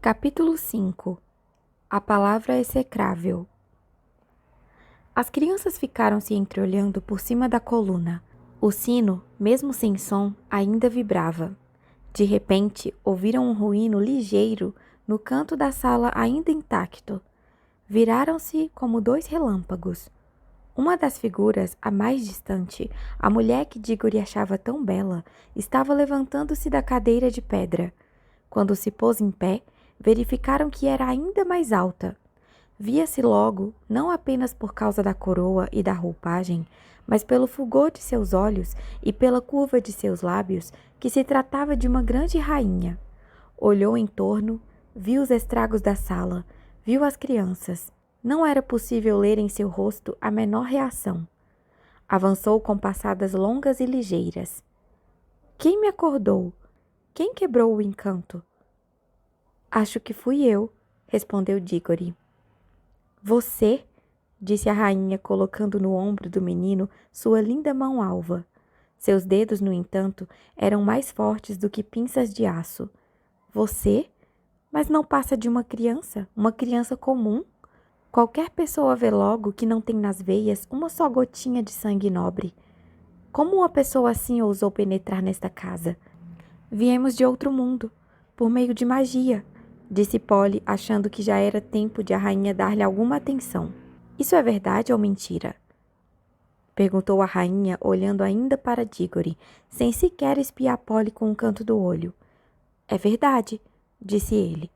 Capítulo 5. A palavra execrável. As crianças ficaram se entreolhando por cima da coluna. O sino, mesmo sem som, ainda vibrava. De repente, ouviram um ruído ligeiro no canto da sala ainda intacto. Viraram-se como dois relâmpagos. Uma das figuras, a mais distante, a mulher que Diggory achava tão bela, estava levantando-se da cadeira de pedra. Quando se pôs em pé, verificaram que era ainda mais alta. Via-se logo, não apenas por causa da coroa e da roupagem, mas pelo fulgor de seus olhos e pela curva de seus lábios, que se tratava de uma grande rainha. Olhou em torno, viu os estragos da sala, viu as crianças. Não era possível ler em seu rosto a menor reação. Avançou com passadas longas e ligeiras. Quem me acordou? Quem quebrou o encanto? Acho que fui eu, respondeu Diggory. Você? Disse a rainha, colocando no ombro do menino sua linda mão alva. Seus dedos, no entanto, eram mais fortes do que pinças de aço. Você? Mas não passa de uma criança comum. Qualquer pessoa vê logo que não tem nas veias uma só gotinha de sangue nobre. Como uma pessoa assim ousou penetrar nesta casa? Viemos de outro mundo, por meio de magia, disse Polly, achando que já era tempo de a rainha dar-lhe alguma atenção. Isso é verdade ou mentira? Perguntou a rainha, olhando ainda para Diggory, sem sequer espiar Polly com um canto do olho. É verdade, disse ele.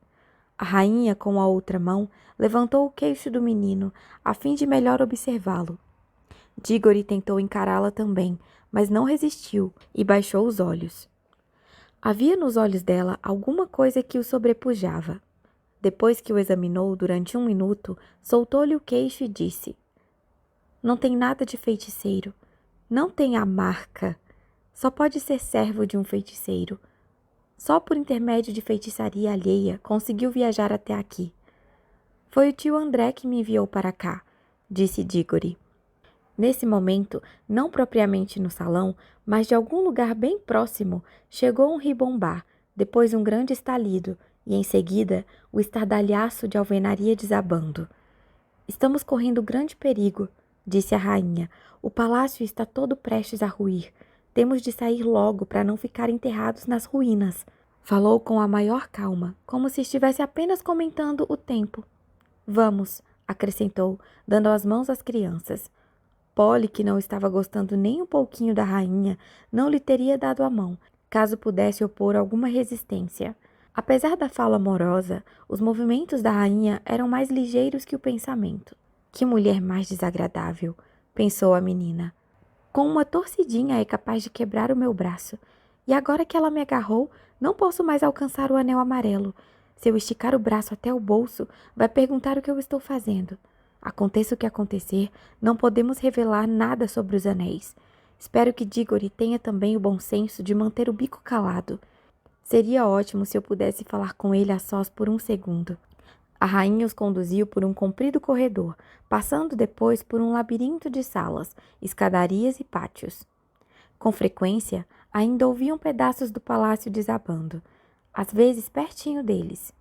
A rainha, com a outra mão, levantou o queixo do menino, a fim de melhor observá-lo. Diggory tentou encará-la também, mas não resistiu e baixou os olhos. Havia nos olhos dela alguma coisa que o sobrepujava. Depois que o examinou durante 1 minuto, soltou-lhe o queixo e disse: Não tem nada de feiticeiro. Não tem a marca. Só pode ser servo de um feiticeiro. Só por intermédio de feitiçaria alheia conseguiu viajar até aqui. Foi o tio André que me enviou para cá, disse Diggory. Nesse momento, não propriamente no salão, mas de algum lugar bem próximo, chegou um ribombar, depois um grande estalido, e em seguida o estardalhaço de alvenaria desabando. Estamos correndo grande perigo, disse a rainha. O palácio está todo prestes a ruir. Temos de sair logo para não ficar enterrados nas ruínas. Falou com a maior calma, como se estivesse apenas comentando o tempo. Vamos, acrescentou, dando as mãos às crianças. Polly, que não estava gostando nem um pouquinho da rainha, não lhe teria dado a mão, caso pudesse opor alguma resistência. Apesar da fala amorosa, os movimentos da rainha eram mais ligeiros que o pensamento. Que mulher mais desagradável, pensou a menina. Com uma torcidinha é capaz de quebrar o meu braço. E agora que ela me agarrou, não posso mais alcançar o anel amarelo. Se eu esticar o braço até o bolso, vai perguntar o que eu estou fazendo. Aconteça o que acontecer, não podemos revelar nada sobre os anéis. Espero que Diggory tenha também o bom senso de manter o bico calado. Seria ótimo se eu pudesse falar com ele a sós por 1 segundo. A rainha os conduziu por um comprido corredor, passando depois por um labirinto de salas, escadarias e pátios. Com frequência, ainda ouviam pedaços do palácio desabando, às vezes pertinho deles.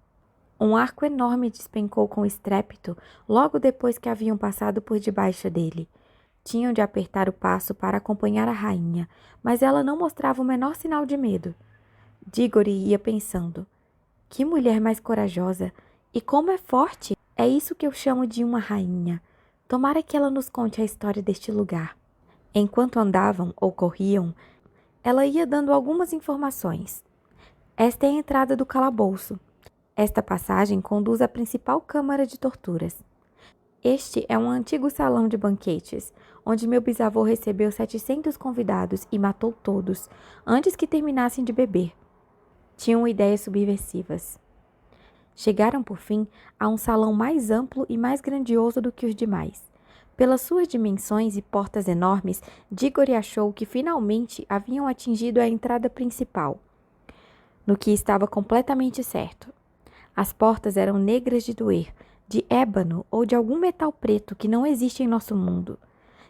Um arco enorme despencou com estrépito logo depois que haviam passado por debaixo dele. Tinham de apertar o passo para acompanhar a rainha, mas ela não mostrava o menor sinal de medo. Diggory ia pensando: que mulher mais corajosa! E como é forte! É isso que eu chamo de uma rainha. Tomara que ela nos conte a história deste lugar. Enquanto andavam ou corriam, ela ia dando algumas informações. Esta é a entrada do calabouço. Esta passagem conduz à principal câmara de torturas. Este é um antigo salão de banquetes, onde meu bisavô recebeu 700 convidados e matou todos, antes que terminassem de beber. Tinham ideias subversivas. Chegaram, por fim, a um salão mais amplo e mais grandioso do que os demais. Pelas suas dimensões e portas enormes, Diggory achou que finalmente haviam atingido a entrada principal, no que estava completamente certo. As portas eram negras de doer, de ébano ou de algum metal preto que não existe em nosso mundo.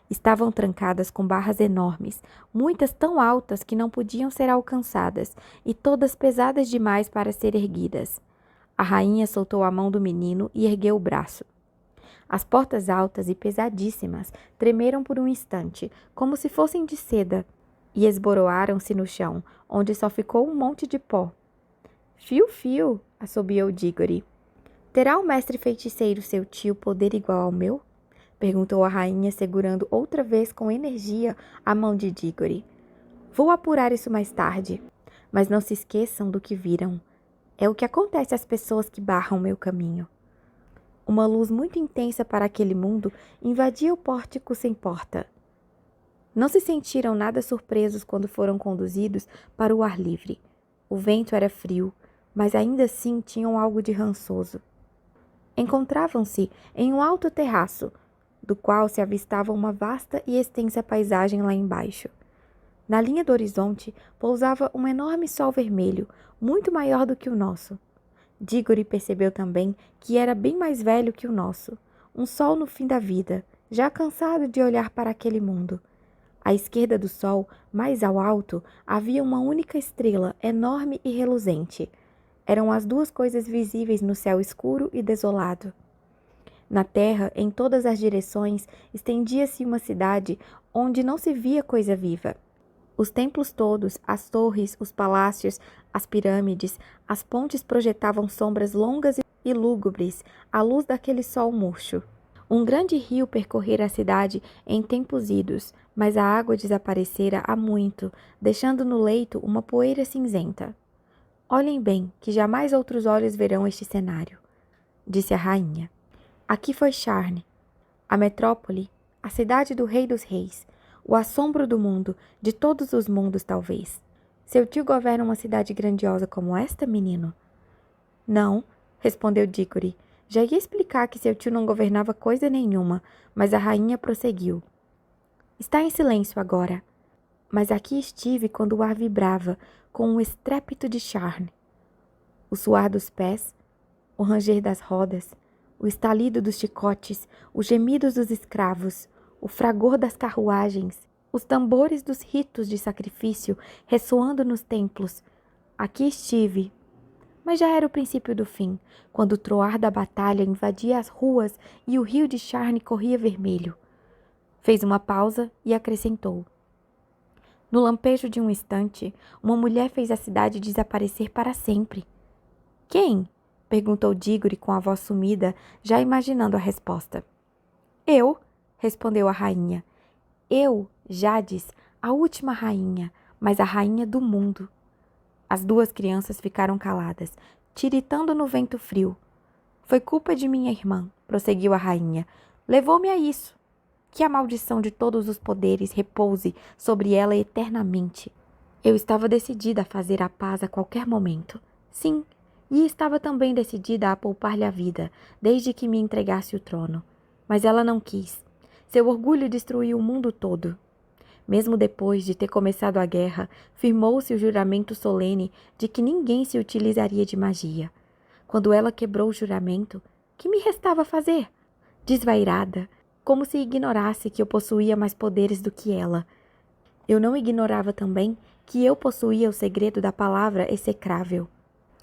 Estavam trancadas com barras enormes, muitas tão altas que não podiam ser alcançadas, e todas pesadas demais para ser erguidas. A rainha soltou a mão do menino e ergueu o braço. As portas altas e pesadíssimas tremeram por um instante, como se fossem de seda, e esboroaram-se no chão, onde só ficou um monte de pó. Fio, fio, assobiou Diggory. Terá o mestre feiticeiro seu tio poder igual ao meu? Perguntou a rainha, segurando outra vez com energia a mão de Diggory. Vou apurar isso mais tarde, mas não se esqueçam do que viram. É o que acontece às pessoas que barram meu caminho. Uma luz muito intensa para aquele mundo invadia o pórtico sem porta. Não se sentiram nada surpresos quando foram conduzidos para o ar livre. O vento era frio, mas ainda assim tinham algo de rançoso. Encontravam-se em um alto terraço, do qual se avistava uma vasta e extensa paisagem lá embaixo. Na linha do horizonte pousava um enorme sol vermelho, muito maior do que o nosso. Diggory percebeu também que era bem mais velho que o nosso, um sol no fim da vida, já cansado de olhar para aquele mundo. À esquerda do sol, mais ao alto, havia uma única estrela, enorme e reluzente. Eram as duas coisas visíveis no céu escuro e desolado. Na terra, em todas as direções, estendia-se uma cidade onde não se via coisa viva. Os templos todos, as torres, os palácios, as pirâmides, as pontes projetavam sombras longas e lúgubres à luz daquele sol murcho. Um grande rio percorrera a cidade em tempos idos, mas a água desaparecera há muito, deixando no leito uma poeira cinzenta. Olhem bem, que jamais outros olhos verão este cenário, disse a rainha. Aqui foi Sharn, a metrópole, a cidade do rei dos reis, o assombro do mundo, de todos os mundos talvez. Seu tio governa uma cidade grandiosa como esta, menino? Não, respondeu Diggory. Já ia explicar que seu tio não governava coisa nenhuma, mas a rainha prosseguiu. Está em silêncio agora. Mas aqui estive quando o ar vibrava com o estrépito de Sharn. O suar dos pés, o ranger das rodas, o estalido dos chicotes, os gemidos dos escravos, o fragor das carruagens, os tambores dos ritos de sacrifício ressoando nos templos. Aqui estive. Mas já era o princípio do fim, quando o troar da batalha invadia as ruas e o rio de Sharn corria vermelho. Fez uma pausa e acrescentou. No lampejo de um instante, uma mulher fez a cidade desaparecer para sempre. Quem? Perguntou Diggory com a voz sumida, já imaginando a resposta. Eu, respondeu a rainha. Eu, Jadis, a última rainha, mas a rainha do mundo. As duas crianças ficaram caladas, tiritando no vento frio. Foi culpa de minha irmã, prosseguiu a rainha. Levou-me a isso. Que a maldição de todos os poderes repouse sobre ela eternamente. Eu estava decidida a fazer a paz a qualquer momento. Sim, e estava também decidida a poupar-lhe a vida, desde que me entregasse o trono. Mas ela não quis. Seu orgulho destruiu o mundo todo. Mesmo depois de ter começado a guerra, firmou-se o juramento solene de que ninguém se utilizaria de magia. Quando ela quebrou o juramento, que me restava fazer? Desvairada, como se ignorasse que eu possuía mais poderes do que ela. Eu não ignorava também que eu possuía o segredo da palavra execrável.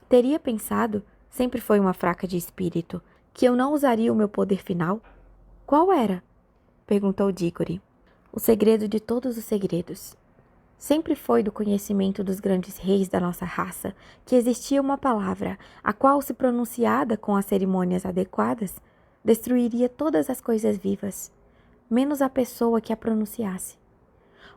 Teria pensado, sempre foi uma fraca de espírito, que eu não usaria o meu poder final? Qual era? Perguntou Diggory. O segredo de todos os segredos. Sempre foi do conhecimento dos grandes reis da nossa raça que existia uma palavra, a qual, se pronunciada com as cerimônias adequadas, destruiria todas as coisas vivas, menos a pessoa que a pronunciasse.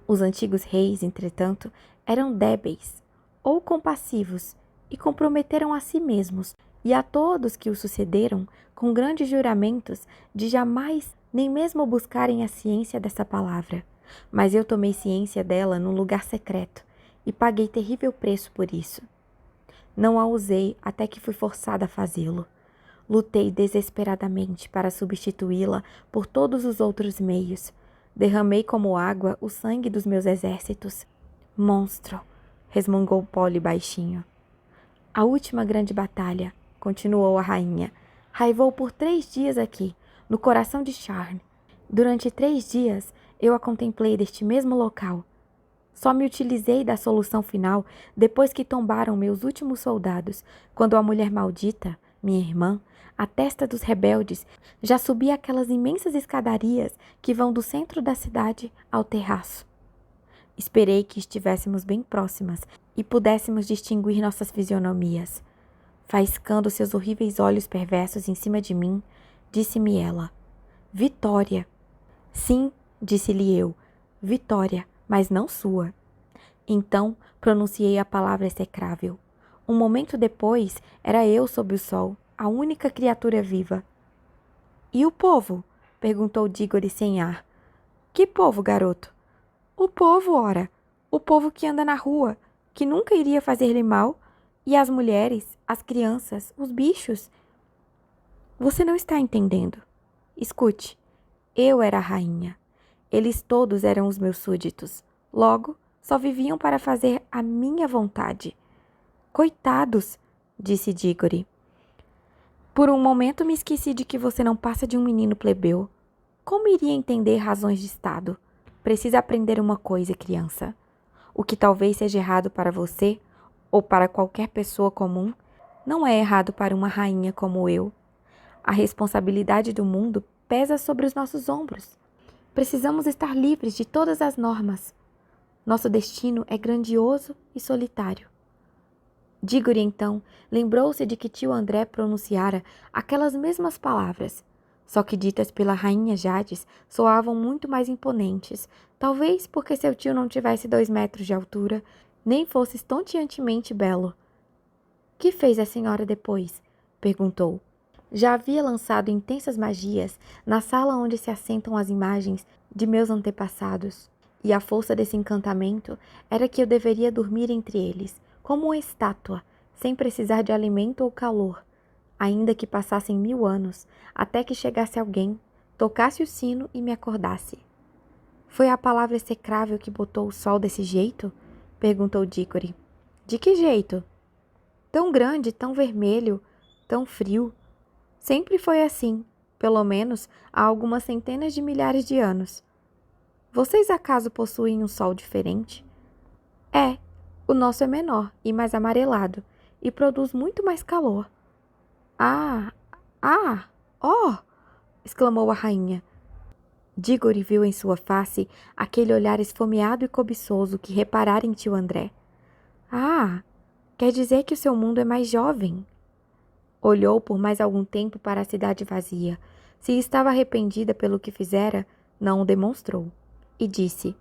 Os antigos reis, entretanto, eram débeis ou compassivos e comprometeram a si mesmos e a todos que o sucederam com grandes juramentos de jamais nem mesmo buscarem a ciência dessa palavra. Mas eu tomei ciência dela num lugar secreto e paguei terrível preço por isso. Não a usei até que fui forçada a fazê-lo. Lutei desesperadamente para substituí-la por todos os outros meios. Derramei como água o sangue dos meus exércitos. Monstro, resmungou Polly baixinho. A última grande batalha, continuou a rainha, raivou por 3 dias aqui, no coração de Sharn. Durante 3 dias, eu a contemplei deste mesmo local. Só me utilizei da solução final depois que tombaram meus últimos soldados, quando a mulher maldita, minha irmã, a testa dos rebeldes, já subia aquelas imensas escadarias que vão do centro da cidade ao terraço. Esperei que estivéssemos bem próximas e pudéssemos distinguir nossas fisionomias. Faiscando seus horríveis olhos perversos em cima de mim, disse-me ela: Vitória. Sim, disse-lhe eu, Vitória, mas não sua. Então pronunciei a palavra execrável. Um momento depois, era eu sob o sol, a única criatura viva. E o povo? Perguntou Dígore sem ar. Que povo, garoto? O povo, ora. O povo que anda na rua, que nunca iria fazer-lhe mal. E as mulheres, as crianças, os bichos. Você não está entendendo. Escute, eu era a rainha. Eles todos eram os meus súditos. Logo, só viviam para fazer a minha vontade. Coitados, disse Dígore. Por um momento me esqueci de que você não passa de um menino plebeu. Como iria entender razões de Estado? Precisa aprender uma coisa, criança. O que talvez seja errado para você, ou para qualquer pessoa comum, não é errado para uma rainha como eu. A responsabilidade do mundo pesa sobre os nossos ombros. Precisamos estar livres de todas as normas. Nosso destino é grandioso e solitário. Dígore, então, lembrou-se de que tio André pronunciara aquelas mesmas palavras, só que ditas pela rainha Jades soavam muito mais imponentes, talvez porque seu tio não tivesse 2 metros de altura, nem fosse estonteantemente belo. Que fez a senhora depois? Perguntou. Já havia lançado intensas magias na sala onde se assentam as imagens de meus antepassados, e a força desse encantamento era que eu deveria dormir entre eles, como uma estátua, sem precisar de alimento ou calor, ainda que passassem 1000 anos, até que chegasse alguém, tocasse o sino e me acordasse. Foi a palavra execrável que botou o sol desse jeito? Perguntou Dígore. De que jeito? Tão grande, tão vermelho, tão frio. Sempre foi assim, pelo menos há algumas centenas de milhares de anos. Vocês acaso possuem um sol diferente? É, o nosso é menor e mais amarelado, e produz muito mais calor. Ah, oh! Exclamou a rainha. Dígore viu em sua face aquele olhar esfomeado e cobiçoso que reparara em tio André. Ah, quer dizer que o seu mundo é mais jovem. Olhou por mais algum tempo para a cidade vazia. Se estava arrependida pelo que fizera, não o demonstrou. E disse: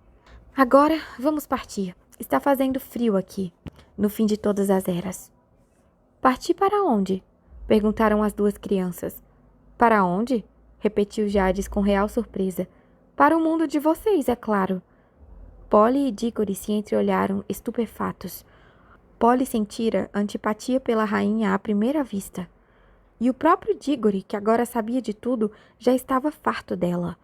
Agora vamos partir. Está fazendo frio aqui, no fim de todas as eras. Partir para onde? Perguntaram as 2 crianças. Para onde? Repetiu Jades com real surpresa. Para o mundo de vocês, é claro. Polly e Dígore se entreolharam estupefatos. Polly sentira antipatia pela rainha à primeira vista. E o próprio Dígore, que agora sabia de tudo, já estava farto dela.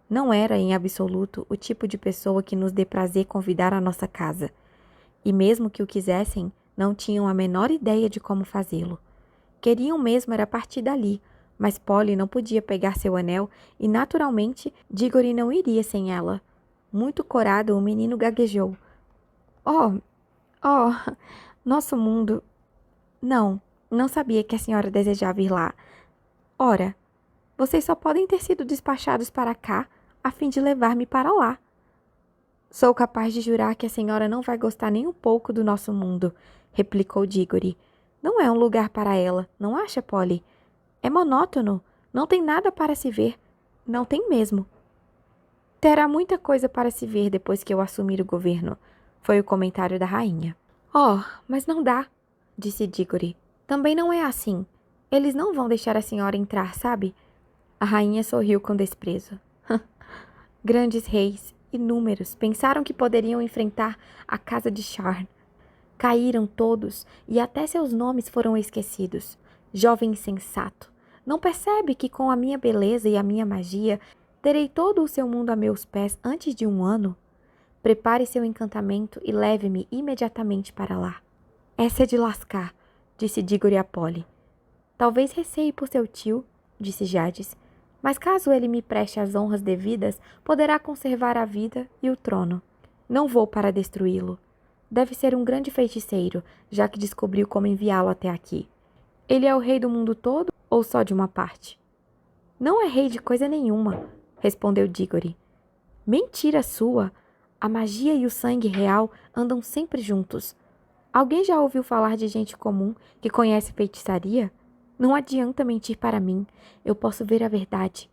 Não era, em absoluto, o tipo de pessoa que nos dê prazer convidar à nossa casa. E mesmo que o quisessem, não tinham a menor ideia de como fazê-lo. Queriam mesmo era partir dali, mas Polly não podia pegar seu anel e, naturalmente, Dígore não iria sem ela. Muito corado, o menino gaguejou. Oh, nosso mundo... Não sabia que a senhora desejava ir lá. Ora, vocês só podem ter sido despachados para cá a fim de levar-me para lá. Sou capaz de jurar que a senhora não vai gostar nem um pouco do nosso mundo, replicou Dígore. Não é um lugar para ela, não acha, Polly? É monótono, não tem nada para se ver, não tem mesmo. Terá muita coisa para se ver depois que eu assumir o governo, foi o comentário da rainha. Oh, mas não dá, disse Dígore. Também não é assim. Eles não vão deixar a senhora entrar, sabe? A rainha sorriu com desprezo. Grandes reis, inúmeros, pensaram que poderiam enfrentar a casa de Charn. Caíram todos e até seus nomes foram esquecidos. Jovem insensato, não percebe que com a minha beleza e a minha magia terei todo o seu mundo a meus pés antes de 1 ano? Prepare seu encantamento e leve-me imediatamente para lá. Essa é de lascar, disse Dígore a Polly. Talvez receie por seu tio, disse Jades, mas caso ele me preste as honras devidas, poderá conservar a vida e o trono. Não vou para destruí-lo. Deve ser um grande feiticeiro, já que descobriu como enviá-lo até aqui. Ele é o rei do mundo todo ou só de uma parte? Não é rei de coisa nenhuma, respondeu Digory. Mentira sua! A magia e o sangue real andam sempre juntos. Alguém já ouviu falar de gente comum que conhece feitiçaria? Não adianta mentir para mim, eu posso ver a verdade.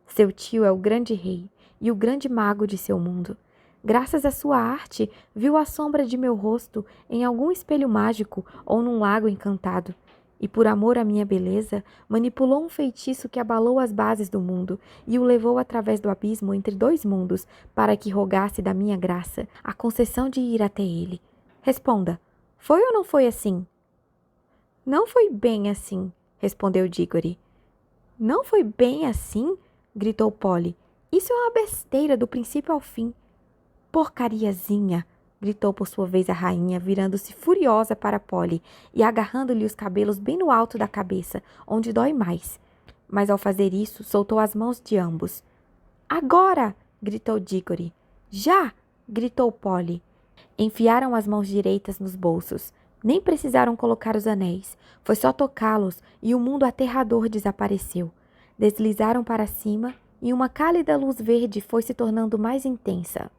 Seu tio é o grande rei e o grande mago de seu mundo. Graças à sua arte, viu a sombra de meu rosto em algum espelho mágico ou num lago encantado. E por amor à minha beleza, manipulou um feitiço que abalou as bases do mundo e o levou através do abismo entre dois mundos para que rogasse da minha graça a concessão de ir até ele. Responda, foi ou não foi assim? Não foi bem assim, respondeu Digory. Não foi bem assim? Gritou Polly. Isso é uma besteira do princípio ao fim. Porcariazinha! Gritou por sua vez a rainha, virando-se furiosa para Polly e agarrando-lhe os cabelos bem no alto da cabeça, onde dói mais. Mas ao fazer isso, soltou as mãos de ambos. Agora! Gritou Digory. Já! Gritou Polly. Enfiaram as mãos direitas nos bolsos. Nem precisaram colocar os anéis. Foi só tocá-los e o mundo aterrador desapareceu. Deslizaram para cima e uma cálida luz verde foi se tornando mais intensa.